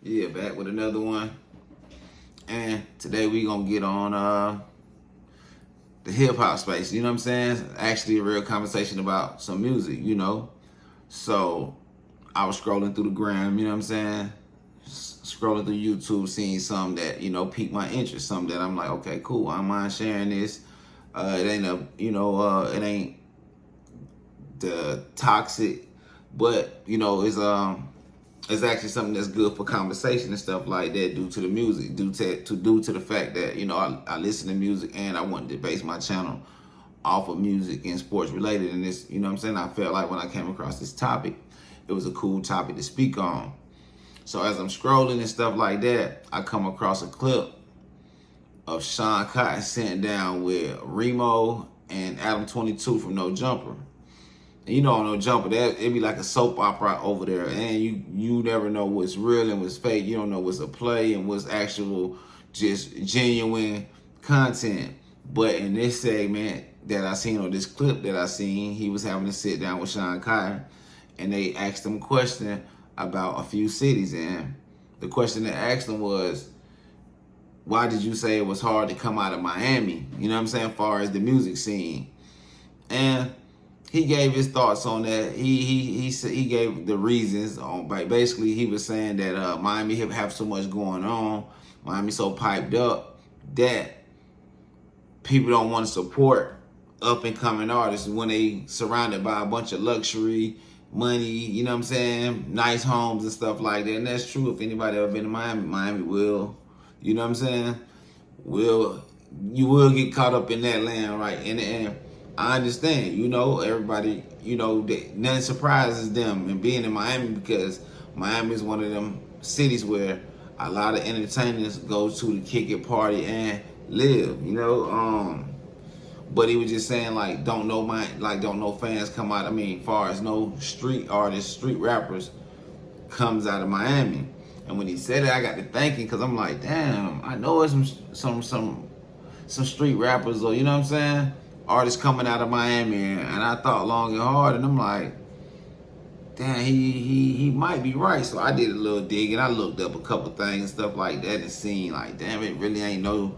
Yeah, back with another one. And today we gonna get on the hip hop space, you know what I'm saying? Actually a real conversation about some music, you know. So I was scrolling through the gram, you know what I'm saying? Scrolling through YouTube, seeing something that, piqued my interest, something that I'm like, okay, cool, I don't mind sharing this. It ain't it ain't the toxic, but it's actually something that's good for conversation and stuff like that due to the music, due to the fact that, I listen to music and I wanted to base my channel off of music and sports related. And this, you know what I'm saying? I felt like when I came across this topic, it was a cool topic to speak on. So as I'm scrolling and stuff like that, I come across a clip of Sean Cotton sitting down with Remo and Adam 22 from No Jumper. And on No Jumper, that it'd be like a soap opera over there, and you never know what's real and what's fake. You don't know what's a play and what's actual, just genuine content. But in this segment that I seen, or this clip that I seen, he was having to sit down with Sean Cotton, and they asked him a question about a few cities, and the question they asked him was, why did you say it was hard to come out of Miami? You know what I'm saying, as far as the music scene. And he gave his thoughts on that. He gave the reasons on. Basically, he was saying that Miami have so much going on, Miami so piped up that people don't want to support up and coming artists when they surrounded by a bunch of luxury, money. You know what I'm saying? Nice homes and stuff like that. And that's true. If anybody ever been to Miami, Miami will. You know what I'm saying? You will get caught up in that land, right? And I understand, everybody, nothing surprises them in being in Miami, because Miami is one of them cities where a lot of entertainers go to kick it, party, and live, But he was just saying, like, don't know fans come out. I mean, far as no street artists, street rappers comes out of Miami. And when he said it, I got to thinking, because I'm like, damn, I know it's some street rappers, or, you know what I'm saying, artists coming out of Miami. And I thought long and hard, and I'm like, damn, he might be right. So I did a little dig, and I looked up a couple things and stuff like that, and seen, like, damn, it really ain't no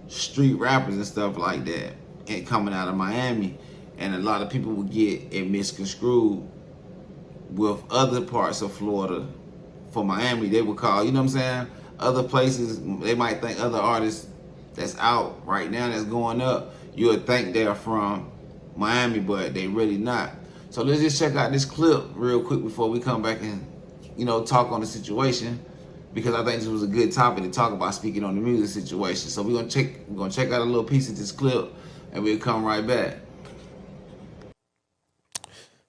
street rappers and stuff like that and coming out of Miami. And a lot of people would get it misconstrued with other parts of Florida. For Miami, they would call, you know what I'm saying, other places, they might think other artists that's out right now that's going up, you would think they're from Miami, but they really not. So let's just check out this clip real quick before we come back and, talk on the situation, because I think this was a good topic to talk about, speaking on the music situation. So we're gonna check out a little piece of this clip, and we'll come right back.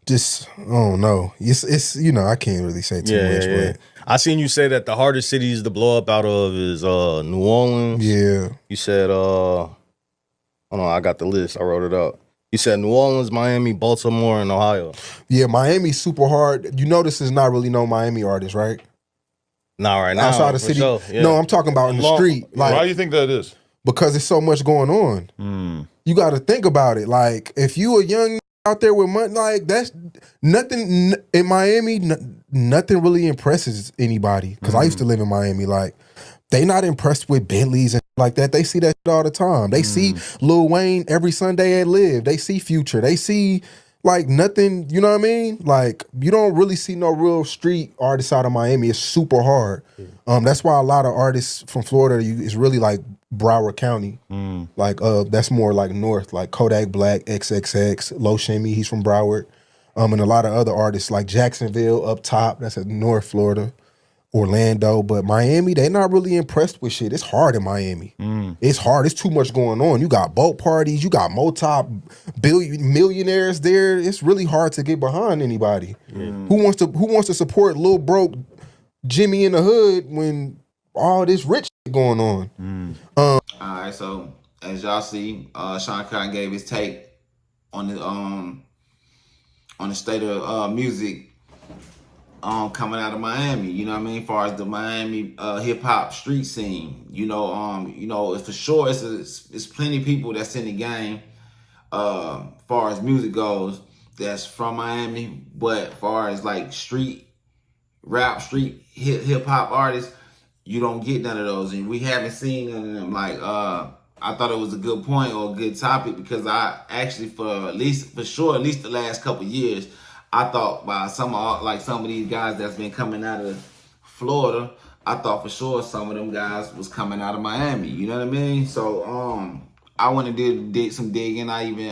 Just, I don't know. It's I can't really say too much, but I seen you say that the hardest cities to blow up out of is New Orleans. Yeah. You said hold on, I got the list. I wrote it up. You said New Orleans, Miami, Baltimore, and Ohio. Yeah, Miami's super hard. You know, this is not really no Miami artist, right? Not right now. Outside the city. Sure, yeah. No, I'm talking about in the street. Like, why do you think that is? Because there's so much going on. You got to think about it. Like, if you a young out there with money, like, that's nothing in Miami. Nothing really impresses anybody. Because I used to live in Miami. Like, they not impressed with Bentleys and like that. They see that shit all the time. They see Lil Wayne every Sunday at Live. They see Future. They see, like, nothing, you know what I mean? Like, you don't really see no real street artists out of Miami. It's super hard. That's why a lot of artists from Florida is really like Broward County. Like, that's more like north, like Kodak Black, XXX, Low Shimmy, he's from Broward. And a lot of other artists like Jacksonville up top, that's in North Florida. Orlando, but Miami, they not really impressed with shit. It's hard in Miami. It's hard. It's too much going on. You got boat parties. You got millionaires there. It's really hard to get behind anybody. Who wants to support Lil Broke Jimmy in the hood when all this rich shit going on? All right, so as y'all see, Sean Cotton gave his take on the state of music coming out of Miami, you know what I mean? As far as the Miami hip hop street scene, it's for sure it's plenty of people that's in the game. Far as music goes, that's from Miami, but far as like street rap, street hip hop artists, you don't get none of those, and we haven't seen none of them. Like, I thought it was a good point or a good topic because I actually, at least the last couple of years, I thought by some of these guys that's been coming out of Florida, I thought for sure some of them guys was coming out of Miami. You know what I mean? So I went and did some digging. I even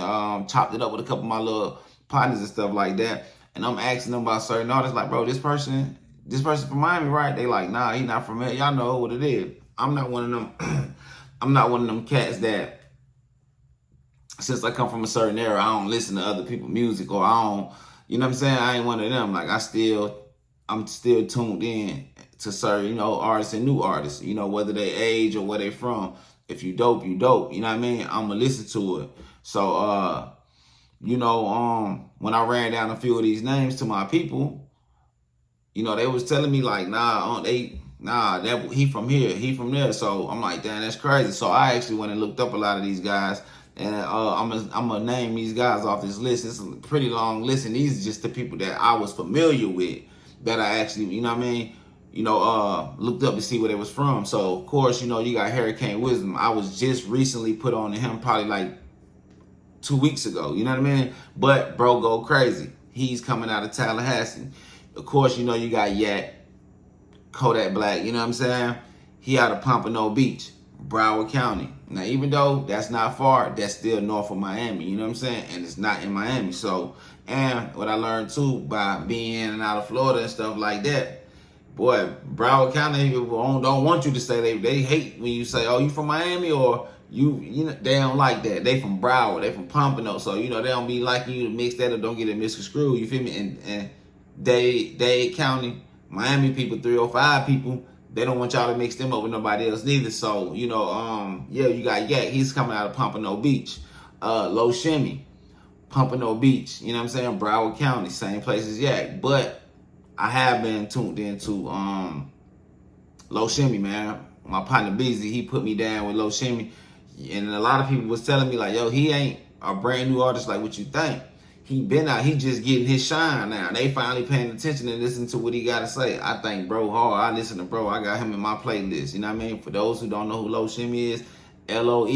chopped it up with a couple of my little partners and stuff like that. And I'm asking them about certain artists, like, bro, this person from Miami, right? They like, nah, he not from here. Y'all know what it is. I'm not one of them. I'm not one of them cats that, since I come from a certain era, I don't listen to other people's music, or I don't, you know what I'm saying? I ain't one of them. Like, I'm still tuned in to certain, artists and new artists, whether they age or where they from. If you dope, you dope. You know what I mean? I'm gonna listen to it. So, when I ran down a few of these names to my people, they was telling me like, that he from here, he from there. So I'm like, damn, that's crazy. So I actually went and looked up a lot of these guys, and I'm gonna name these guys off this list. It's a pretty long list, and these are just the people that I was familiar with, that I actually, looked up to see where they was from. So of course, you got Hurricane Wisdom. I was just recently put on to him probably like 2 weeks ago. You know what I mean? But bro, go crazy. He's coming out of Tallahassee. Of course, you got Yak, Kodak Black, you know what I'm saying? He out of Pompano Beach, Broward County. Now, even though that's not far, that's still north of Miami, you know what I'm saying? And it's not in Miami. So, and what I learned too by being in and out of Florida and stuff like that, boy, Broward County people don't want you to say they hate when you say, oh, you from Miami, or they don't like that. They from Broward, they from Pompano. So, they don't be liking you to mix that or don't get it misconstrued, you feel me? And Dade County, Miami people, 305 people, they don't want y'all to mix them up with nobody else neither. So, you got Yak, he's coming out of Pompano Beach. Low Shimmy, Pompano Beach, you know what I'm saying? Broward County, same place as Yak. But I have been tuned into Low Shimmy, man. My partner Beezy, he put me down with Low Shimmy. And a lot of people was telling me like, yo, he ain't a brand new artist like what you think. He been out, he just getting his shine now. They finally paying attention and listening to what he got to say. I think bro hard. I listen to bro. I got him in my playlist. You know what I mean? For those who don't know who Low Shimmy is, Loe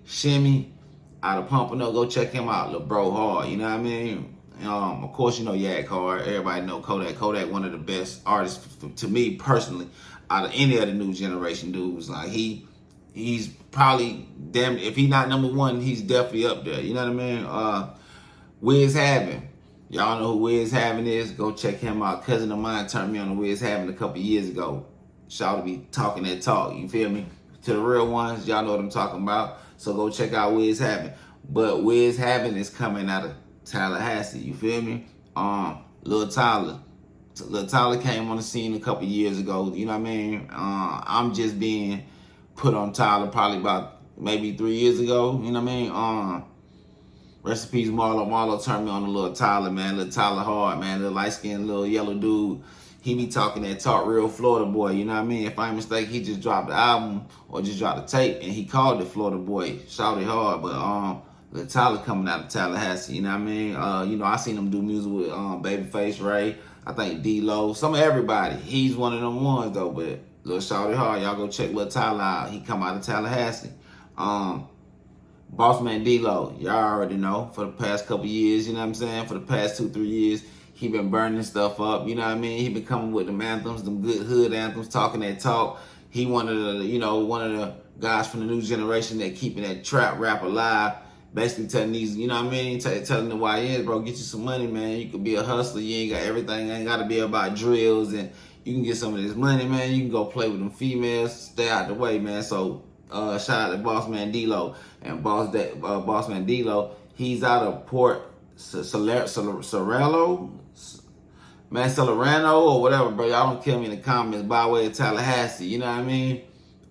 Shimmy out of Pompano, go check him out. Lil' bro hard. You know what I mean? Of course, Yak hard. Everybody know Kodak. Kodak, one of the best artists to me personally out of any of the new generation dudes. Like he's probably damn. If he not number one, he's definitely up there. You know what I mean? Wiz Havin. Y'all know who Wiz Havin is. Go check him out. Cousin of mine turned me on to Wiz Havin a couple years ago. Shout to be talking that talk. You feel me? To the real ones, y'all know what I'm talking about. So go check out Wiz Havin. But Wiz Havin is coming out of Tallahassee. You feel me? Lil Tyler. Lil Tyler came on the scene a couple years ago. You know what I mean? I'm just being put on Tyler probably about maybe 3 years ago. You know what I mean? Rest in peace, Marlo. Marlo turned me on to Lil Tyler, man. Lil Tyler hard, man. Little light-skinned, little yellow dude. He be talking that talk, real Florida boy. You know what I mean? If I ain't mistaken, he just dropped the album or just dropped the tape, and he called it Florida boy. Shouted hard, but Lil Tyler coming out of Tallahassee. You know what I mean? I seen him do music with Babyface Ray. I think D-Lo. Some of everybody. He's one of them ones though. But Lil Shouted hard. Y'all go check Lil Tyler out. He come out of Tallahassee. Bossman D-Lo, y'all already know, for the past couple years, you know what I'm saying? For the past 2-3 years, he been burning stuff up, you know what I mean? He been coming with them anthems, them good hood anthems, talking that talk. He one of the guys from the new generation that keeping that trap rap alive. Basically telling these, you know what I mean? Telling the YNs, bro, get you some money, man. You could be a hustler. You ain't got everything. Ain't got to be about drills. And you can get some of this money, man. You can go play with them females. Stay out the way, man. So, shout out to Bossman D-Lo. And Bossman D-Lo, he's out of Port Serrano, man, Celerano or whatever, bro. Y'all don't kill me in the comments. By way of Tallahassee, you know what I mean?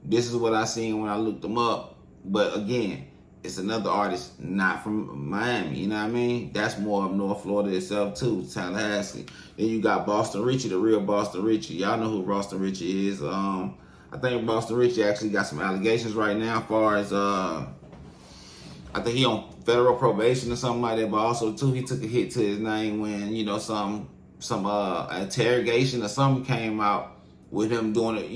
This is what I seen when I looked them up. But again, it's another artist not from Miami, you know what I mean? That's more of North Florida itself too, Tallahassee. Then you got Boston Richie, the real Boston Richie. Y'all know who Boston Richie is. I think Boston Richie actually got some allegations right now as far as I think he on federal probation or something like that, but also too he took a hit to his name when, some interrogation or something came out with him doing it,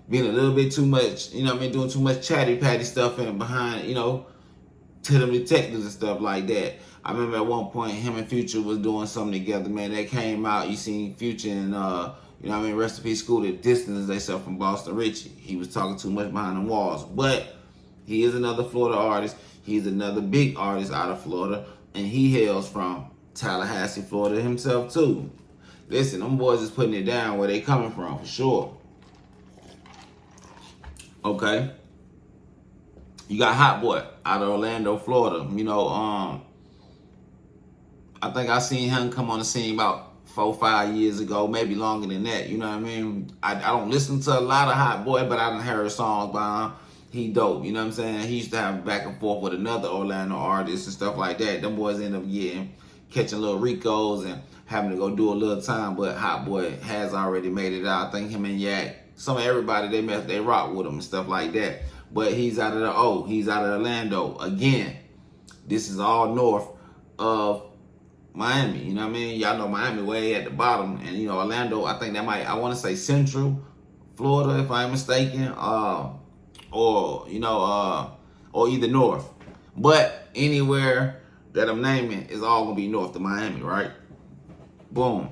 being a little bit too much, you know what I mean, doing too much chatty patty stuff and behind, you know, to them detectives and stuff like that. I remember at one point him and Future was doing something together, man. That came out. You seen Future and you know what I mean, Rest in Peace School that distanced themselves from Boston Richie. He was talking too much behind the walls. But he is another Florida artist. He's another big artist out of Florida. And he hails from Tallahassee, Florida himself too. Listen, them boys is putting it down where they coming from for sure. Okay. You got Hot Boy out of Orlando, Florida. You know, I think I seen him come on the scene about 4-5 years ago, maybe longer than that. You know what I mean? I don't listen to a lot of Hot Boy, but I done heard songs by him. He dope, you know what I'm saying? He used to have back and forth with another Orlando artist and stuff like that. Them boys end up catching little Ricos and having to go do a little time, but Hot Boy has already made it out. I think him and Yak, some of everybody they rock with him and stuff like that. But he's out of he's out of Orlando. Again, this is all north of Miami, you know what I mean? Y'all know Miami way at the bottom, and you know Orlando, I think I want to say Central Florida, if I'm mistaken, or you know, or either north. But anywhere that I'm naming is all gonna be north of Miami, right? Boom.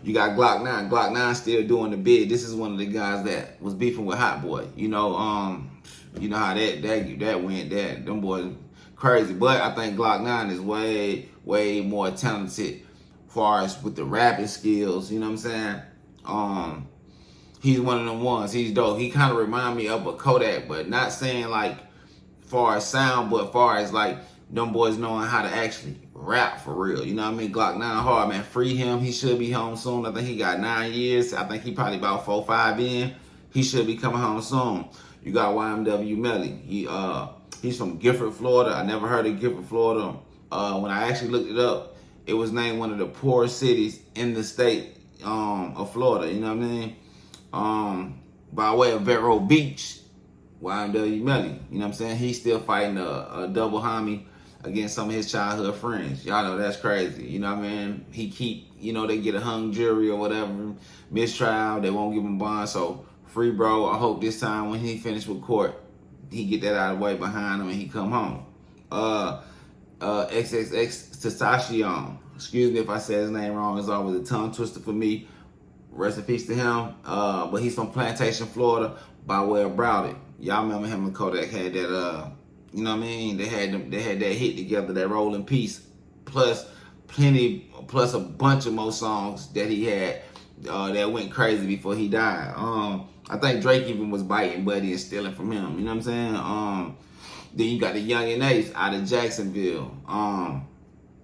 You got Glock 9. Glock 9 still doing the bid. This is one of the guys that was beefing with Hot Boy. You know how that went. Them boys crazy. But I think Glock 9 is way more talented as far as with the rapping skills. You know what I'm saying? He's one of them ones. He's dope. He kind of remind me of a Kodak, but not saying like far as sound, but far as like them boys knowing how to actually rap for real. You know what I mean? Glock 9 hard, man. Free him. He should be home soon. I think he got 9 years. I think he probably about 4-5 in. He should be coming home soon. You got YMW Melly. He's from Gifford, Florida. I never heard of Gifford, Florida. When I actually looked it up, it was named one of the poorest cities in the state of Florida. You know what I mean? By way of Vero Beach, YMW Melly. You know what I'm saying? He's still fighting a double homie against some of his childhood friends. Y'all know that's crazy. You know what I mean? He they get a hung jury or whatever, mistrial, they won't give him bond. So free bro. I hope this time when he finished with court, he get that out of the way behind him and he come home. XXX Tentacion. Excuse me if I said his name wrong. It's always a tongue twister for me. Rest in peace to him. But he's from Plantation, Florida, by way of Broward. Y'all remember him and Kodak had that you know what I mean? They had that hit together, that Rolling Peace, plus a bunch of more songs that he had that went crazy before he died. I think Drake even was biting Buddy and stealing from him. You know what I'm saying? Then you got the Young and Ace out of Jacksonville.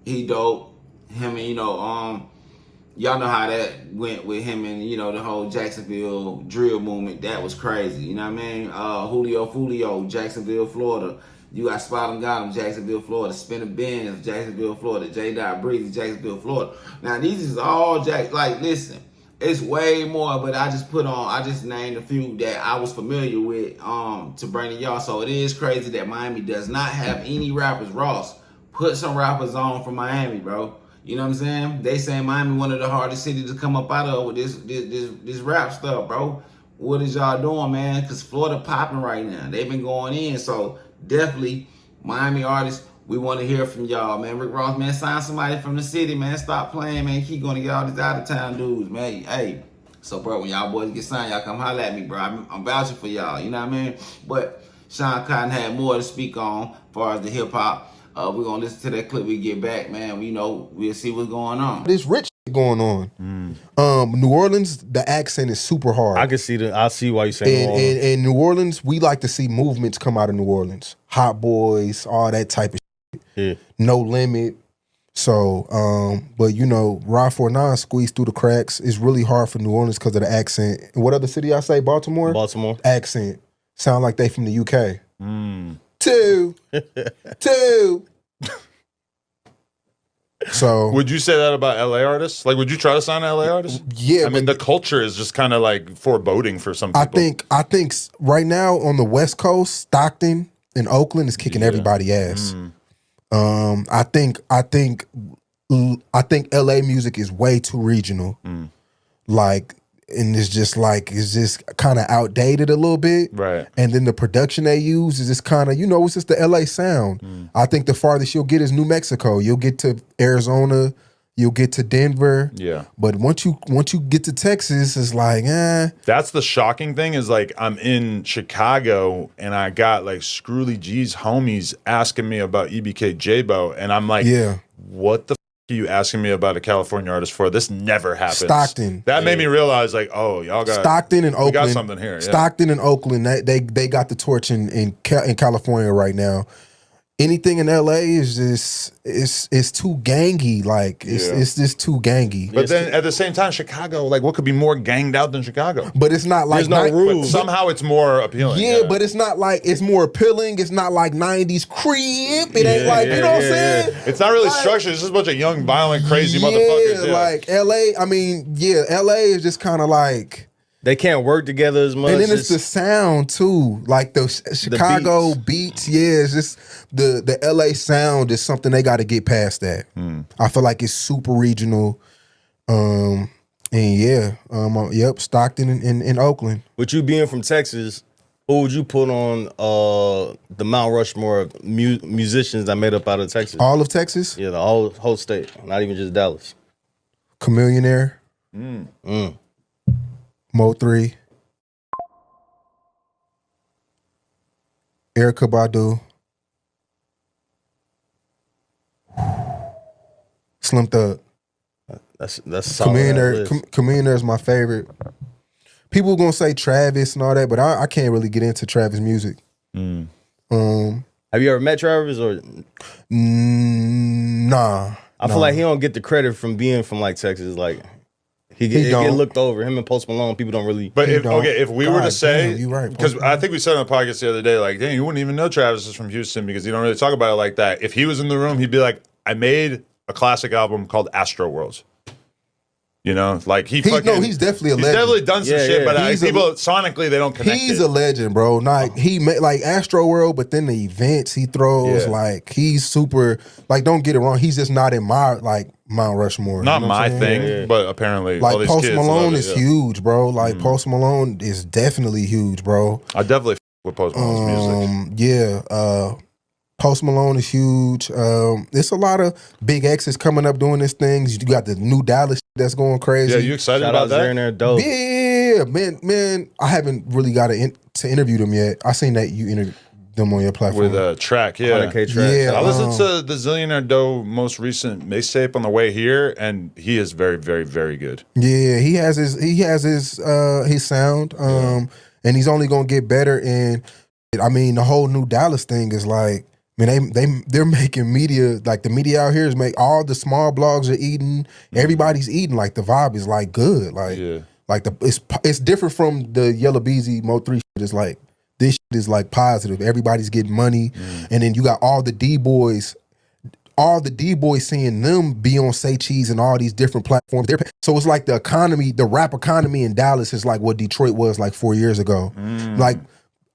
He dope. Him and y'all know how that went with him and the whole Jacksonville drill movement. That was crazy. You know what I mean? Julio Fulio, Jacksonville, Florida. You got Spot 'em Got 'em, Jacksonville, Florida. Spinner Benz, Jacksonville, Florida. J. Dot Breezy, Jacksonville, Florida. Now these is all listen, it's way more, but I just named a few that I was familiar with to bring to y'all. So it is crazy that Miami does not have any rappers. Ross, put some rappers on from Miami, bro. You know what I'm saying? They saying Miami one of the hardest cities to come up out of with this rap stuff, bro. What is y'all doing, man? Because Florida popping right now. They've been going in. So definitely, Miami artists, we want to hear from y'all, man. Rick Ross, man, sign somebody from the city, man. Stop playing, man. Keep going to get all these out-of-town dudes, man. Hey, so, bro, when y'all boys get signed, y'all come holler at me, bro. I'm vouching for y'all, you know what I mean? But Sean Cotton had more to speak on as far as the hip-hop. We're going to listen to that clip we get back, man. We'll see what's going on. This rich going on. New Orleans, the accent is super hard. I see why you're saying New Orleans. And New Orleans, we like to see movements come out of New Orleans. Hot Boys, all that type of shit. Yeah. No Limit. So, but Rod 49 squeezed through the cracks. It's really hard for New Orleans because of the accent. And what other city I say? Baltimore? Baltimore. Accent. Sound like they from the UK. Two. So would you say that about LA artists? Like, would you try to sign an LA artist? Yeah, I mean, the culture is just kind of like foreboding for some people. I think right now on the West Coast, Stockton and Oakland is kicking everybody ass. I think LA music is way too regional. Like and it's just kind of outdated a little bit. Right. And then the production they use is just kind of, it's just the LA sound. I think the farthest you'll get is New Mexico. You'll get to Arizona, you'll get to Denver. Yeah. But once you get to Texas, it's like, That's the shocking thing is like I'm in Chicago and I got like Screwly G's homies asking me about EBK J-Bo, and I'm like, yeah. what the f are you asking me about a California artist for? This never happens. Stockton. That made me realize like, oh, y'all got Stockton and Oakland. We got something here. Yeah. Stockton and Oakland, they got the torch in California right now. Anything in LA is just it's too gangy. Like it's just too gangy. But then at the same time, Chicago, like what could be more ganged out than Chicago? But it's not like There's no rules. Somehow it's more appealing. Yeah, but it's not like it's more appealing. It's not like 90s creep. It ain't like, you know what I'm saying? It's not really structured. It's just a bunch of young, violent, crazy motherfuckers. Yeah, like LA, LA is just kind of like. They can't work together as much. And then it's the sound too, like the Chicago beats. Yeah, it's just the LA sound is something they got to get past that. I feel like it's super regional, and yep, Stockton and Oakland. With you being from Texas, who would you put on the Mount Rushmore of musicians that made up out of Texas? All of Texas? Yeah, the whole state, not even just Dallas. Chameleonaire. Mo3, Erykah Badu, Slim Thug. That's solid. Chameleonaire is my favorite. People are gonna say Travis and all that, but I can't really get into Travis music. Have you ever met Travis or? Nah. I feel like he don't get the credit from being from like Texas, like. He get looked over. Him and Post Malone, people don't really. But if we were to say, you're right, because I think we said on the podcast the other day, like, dang, you wouldn't even know Travis is from Houston because you don't really talk about it like that. If he was in the room, he'd be like, I made a classic album called Astro Worlds. You know, like he's definitely a legend. He's definitely done some shit, but people sonically they don't connect. He's a legend, bro. Like he made like Astro World, but then the events he throws, like he's super. Like, don't get it wrong, he's just not in my like Mount Rushmore. Not my thing, but apparently, like all these Post kids Malone love is it, huge, bro. Like Post Malone is definitely huge, bro. I definitely with Post Malone's music. Post Malone is huge. There's a lot of big X's coming up doing these things. You got the new Dallas that's going crazy. Yeah, you excited about that? There dope. Yeah, man. I haven't really got to interview them yet. I seen that you interviewed them on your platform. With a track, yeah. 100K track. Yeah, I listened to the Zillionaire Doe most recent mixtape on the way here, and he is very, very, very good. Yeah, he has his sound, and he's only gonna get better. And I mean, the whole new Dallas thing is like, they're making media, like the media out here is all the small blogs are eating. Everybody's eating. Like the vibe is like good. Like it's different from the Yellow Beezy Mo3 shit. It's like this shit is like positive. Everybody's getting money, and then you got all the D-boys seeing them be on Say Cheese and all these different platforms. So it's like the rap economy in Dallas is like what Detroit was like 4 years ago. Like,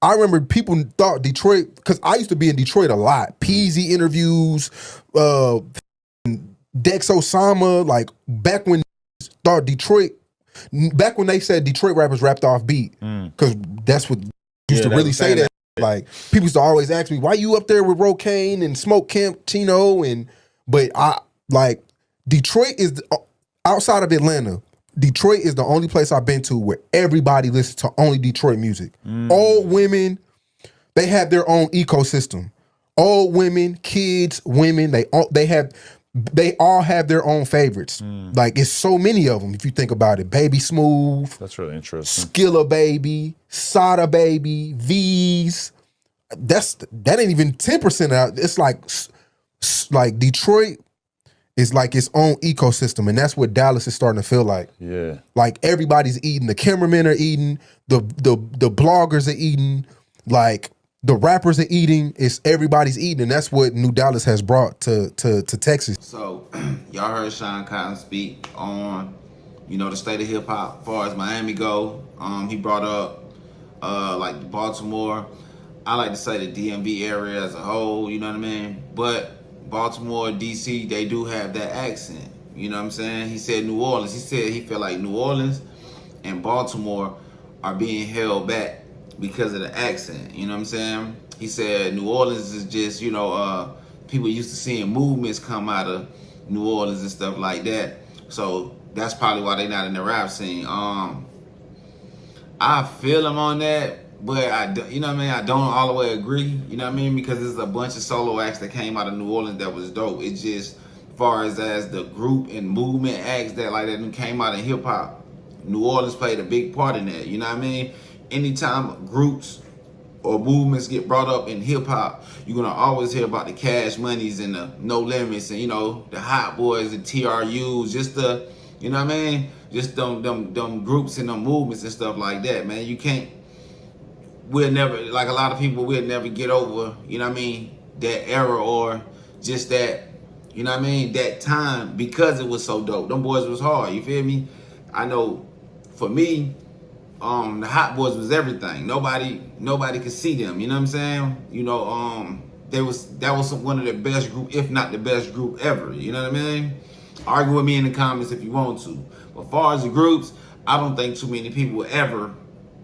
I remember people thought Detroit, because I used to be in Detroit a lot. Peasy interviews, Dex Osama, like back when they said Detroit rappers rapped off beat, because that's what used to really say that. Like, people used to always ask me, why you up there with Rocaine and Smoke Camp Chino? But I like Detroit is outside of Atlanta. Detroit is the only place I've been to where everybody listens to only Detroit music. Old women, they have their own ecosystem. Old women, kids, women, they all have their own favorites. Like, it's so many of them if you think about it. Baby Smooth. That's really interesting. Skilla Baby, Sada Baby, V's. That ain't even 10% out. It's like Detroit is like its own ecosystem, and that's what Dallas is starting to feel like. Yeah. Like, everybody's eating. The cameramen are eating. The bloggers are eating. Like, the rappers are eating. Everybody's eating, and that's what New Dallas has brought to Texas. So, y'all heard Sean Cotton speak on, the state of hip hop as far as Miami go. He brought up like Baltimore. I like to say the DMV area as a whole, you know what I mean? But Baltimore, DC, they do have that accent. You know what I'm saying? He said New Orleans. He said he felt like New Orleans and Baltimore are being held back because of the accent. You know what I'm saying? He said New Orleans is just, people used to seeing movements come out of New Orleans and stuff like that. So that's probably why they're not in the rap scene. I feel him on that, but you know what I mean? I don't all the way agree, you know what I mean? Because there's a bunch of solo acts that came out of New Orleans that was dope. It's just, as far as the group and movement acts that came out of hip hop, New Orleans played a big part in that, you know what I mean? Anytime groups or movements get brought up in hip hop, you're gonna always hear about the Cash Moneys and the No Limits and the Hot Boys and TRUs, just the, you know what I mean? Just them groups and them movements and stuff like that, man. We'll never, like a lot of people, we'll never get over, you know what I mean, that era or just that, you know what I mean, that time, because it was so dope. Them boys was hard, you feel me? I know for me, the Hot Boys was everything. Nobody could see them. You know what I'm saying? That was one of the best group, if not the best group ever. You know what I mean? Argue with me in the comments if you want to. But as far as the groups, I don't think too many people were ever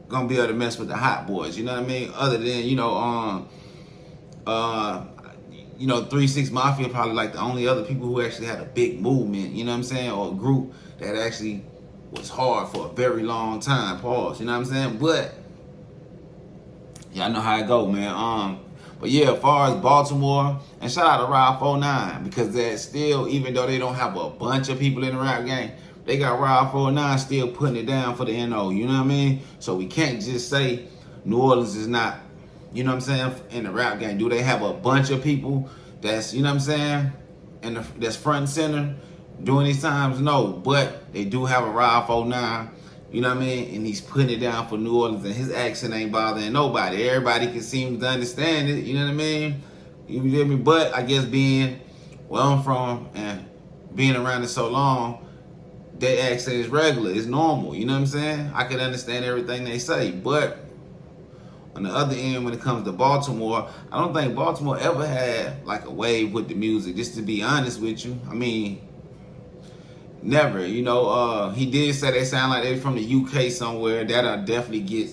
gonna be able to mess with the Hot Boys. You know what I mean? Other than 3 6 Mafia, probably like the only other people who actually had a big movement. You know what I'm saying? Or a group that actually was hard for a very long time. Pause. You know what I'm saying? But y'all know how it go, man. But yeah, as far as Baltimore, and shout out to Ride 49, because that still, even though they don't have a bunch of people in the rap game, they got Ride 49 still putting it down for the NO. You know what I mean? So we can't just say New Orleans is not, you know what I'm saying, in the rap game. Do they have a bunch of people that's, you know what I'm saying, and that's front and center during these times? No, but they do have a Ride 49, you know what I mean? And he's putting it down for New Orleans, and his accent ain't bothering nobody. Everybody can seem to understand it, you know what I mean? You feel me? But I guess being where I'm from and being around it so long, their accent is regular, it's normal, you know what I'm saying? I can understand everything they say, but on the other end, when it comes to Baltimore, I don't think Baltimore ever had like a wave with the music, just to be honest with you. I mean, never. He did say they sound like they from the UK somewhere. That'll definitely get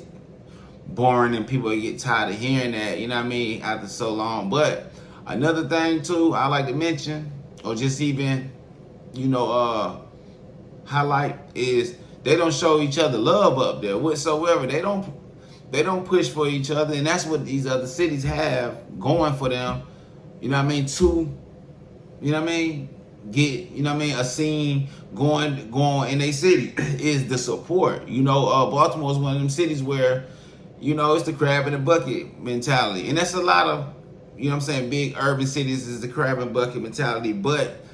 boring and people get tired of hearing that, you know what I mean, after so long. But another thing too, I like to mention, or just even, highlight, is they don't show each other love up there whatsoever. They don't push for each other, and that's what these other cities have going for them. You know what I mean? Get, a scene going in a city is the support. Baltimore is one of them cities where, it's the crab in the bucket mentality. And that's a lot of, big urban cities is the crab in the bucket mentality. But,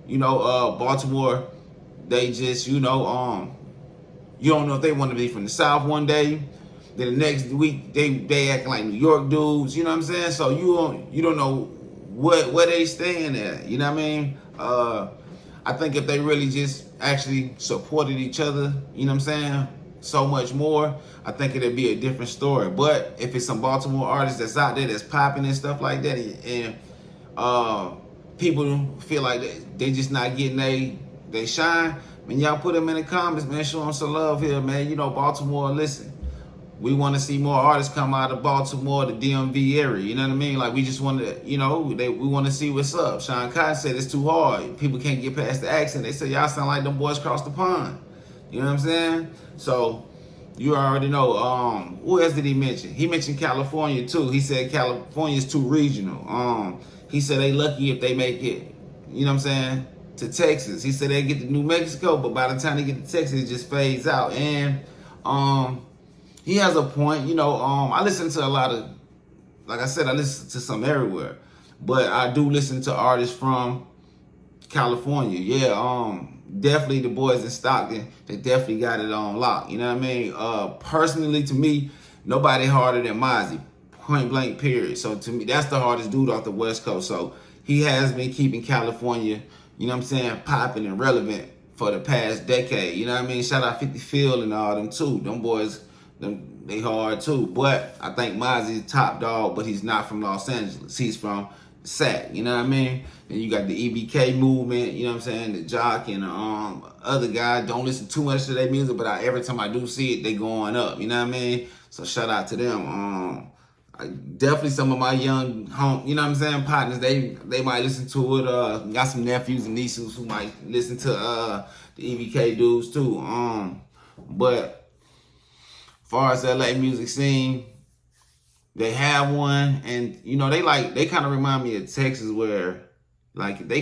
Baltimore, they just, you don't know if they want to be from the South one day. Then the next week they acting like New York dudes, you know what I'm saying? So you don't know where they staying at, you know what I mean? I think if they really just actually supported each other, you know what I'm saying, so much more, I think it'd be a different story. But if it's some Baltimore artists that's out there that's popping and stuff like that, and people feel like they just not getting they shine, man, y'all put them in the comments, man, show them some love here, man. Baltimore, listen, we want to see more artists come out of Baltimore, the DMV area. You know what I mean? Like, we just want to, we want to see what's up. Sean Cotton said it's too hard. People can't get past the accent. They say y'all sound like them boys across the pond. You know what I'm saying? So you already know. Who else did he mention? He mentioned California too. He said California's too regional. He said they lucky if they make it, you know what I'm saying, to Texas. He said they get to New Mexico, but by the time they get to Texas, it just fades out. And he has a point. I listen to a lot of, like I said, I listen to some everywhere, but I do listen to artists from California. Yeah, definitely the boys in Stockton, they definitely got it on lock. You know what I mean? Personally, to me, nobody harder than Mozzie, point blank, period. So to me, that's the hardest dude off the West Coast. So he has been keeping California, you know what I'm saying, popping and relevant for the past decade. You know what I mean? Shout out 50 Phil and all them too. Them boys, they hard too. But I think Mozzie's top dog, but he's not from Los Angeles. He's from the sack, you know what I mean? Then you got the EBK movement, you know what I'm saying? The Jock and other guy, don't listen too much to their music, but every time I do see it, they going up, you know what I mean? So shout out to them. Definitely some of my young home, you know what I'm saying, partners, they might listen to it. Got some nephews and nieces who might listen to the EBK dudes too. But as far as LA music scene, they have one, and you know they kind of remind me of Texas, where like they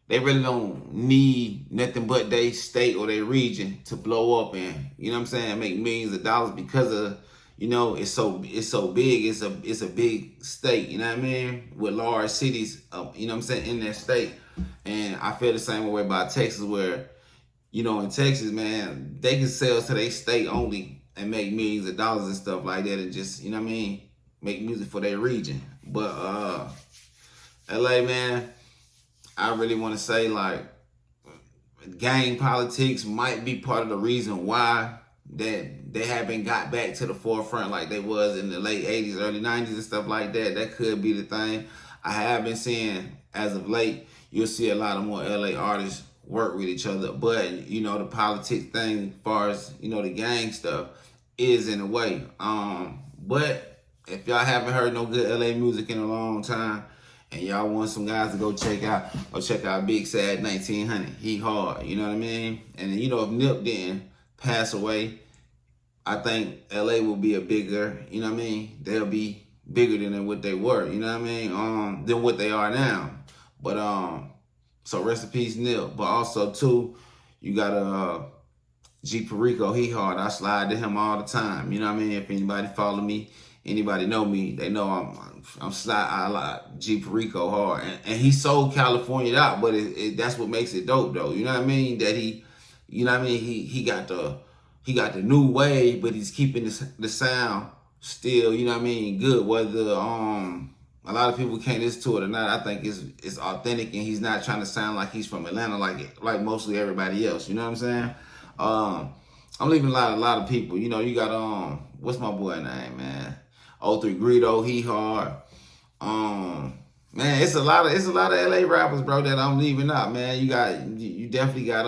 really don't need nothing but their state or their region to blow up and, you know what I'm saying, make millions of dollars, because of, you know, it's so big. It's a big state, you know what I mean, with large cities, you know what I'm saying, in that state. And I feel the same way about Texas, where, you know, in Texas, man, they can sell to their state only and make millions of dollars and stuff like that, and just, you know what I mean, make music for their region. But LA, man, I really want to say, like, gang politics might be part of the reason why that they haven't got back to the forefront like they was in the late 80s, early 90s and stuff like that. That could be the thing. I have been seeing, as of late, you'll see a lot of more LA artists work with each other. But, you know, the politics thing, as far as, you know, the gang stuff, is in a way. But if y'all haven't heard no good LA music in a long time, and y'all want some guys to go check out Big Sad 1900. He hard, you know what I mean? And you know, if Nip didn't pass away, I think LA will be a bigger, you know what I mean? They'll be bigger than what they were, you know what I mean? Than what they are now. But so rest in peace, Nip. But also too, you got G Perico, he hard. I slide to him all the time. You know what I mean? If anybody follow me, anybody know me, they know I'm slide. I like G Perico hard, and he sold California out, but that's what makes it dope though. You know what I mean? That he, you know what I mean? He got the new wave, but he's keeping the sound still. You know what I mean? Good. Whether a lot of people can't listen to it or not, I think it's authentic, and he's not trying to sound like he's from Atlanta like mostly everybody else. You know what I'm saying? I'm leaving a lot of people. You know, you got what's my boy name, man? 03 Greedo, he hard. Man, it's a lot of LA rappers, bro, that I'm leaving out, man. You definitely got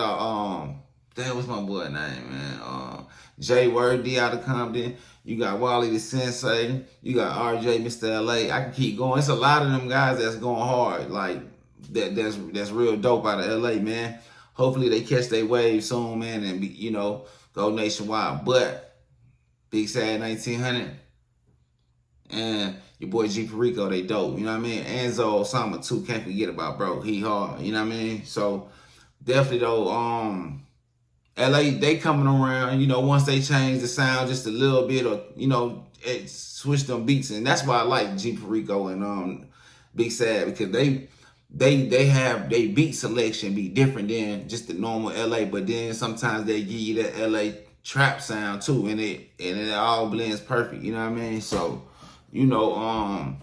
damn, what's my boy name, man? Jay Word, D out of Compton. You got Wally the Sensei. You got RJ, Mr. LA. I can keep going. It's a lot of them guys that's going hard, like that's real dope out of LA, man. Hopefully they catch their wave soon, man, and you know, go nationwide. But Big Sad 1900 and your boy G Perico, they dope. You know what I mean? Enzo Osama too. Can't forget about, bro. He hard. You know what I mean? So definitely though, LA, they coming around. You know, once they change the sound just a little bit, or you know, switch them beats, and that's why I like G Perico and Big Sad, because they have they beat selection be different than just the normal LA, but then sometimes they give you that LA trap sound too, and it all blends perfect. You know what I mean? So, you know,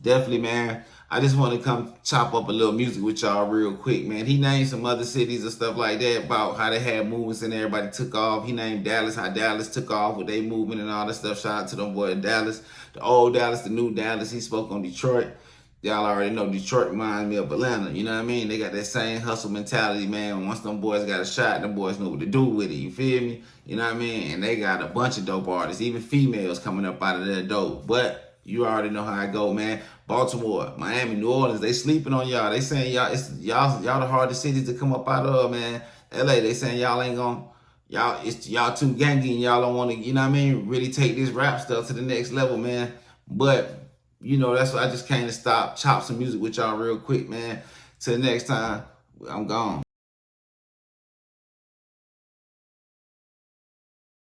definitely, man. I just want to come chop up a little music with y'all real quick, man. He named some other cities and stuff like that about how they had movements and everybody took off. He named Dallas, how Dallas took off with their movement and all that stuff. Shout out to them boy Dallas, the old Dallas, the new Dallas. He spoke on Detroit. Y'all already know Detroit reminds me of Atlanta. You know what I mean? They got that same hustle mentality, man. Once them boys got a shot, them boys know what to do with it. You feel me? You know what I mean? And they got a bunch of dope artists, even females coming up out of that dope. But you already know how I go, man. Baltimore, Miami, New Orleans, they sleeping on y'all. They saying y'all the hardest cities to come up out of, man. LA, they saying y'all ain't gonna, y'all too gangy and y'all don't want to, you know what I mean, really take this rap stuff to the next level, man. But you know, that's why I just came to chop some music with y'all real quick, man. Till next time, I'm gone.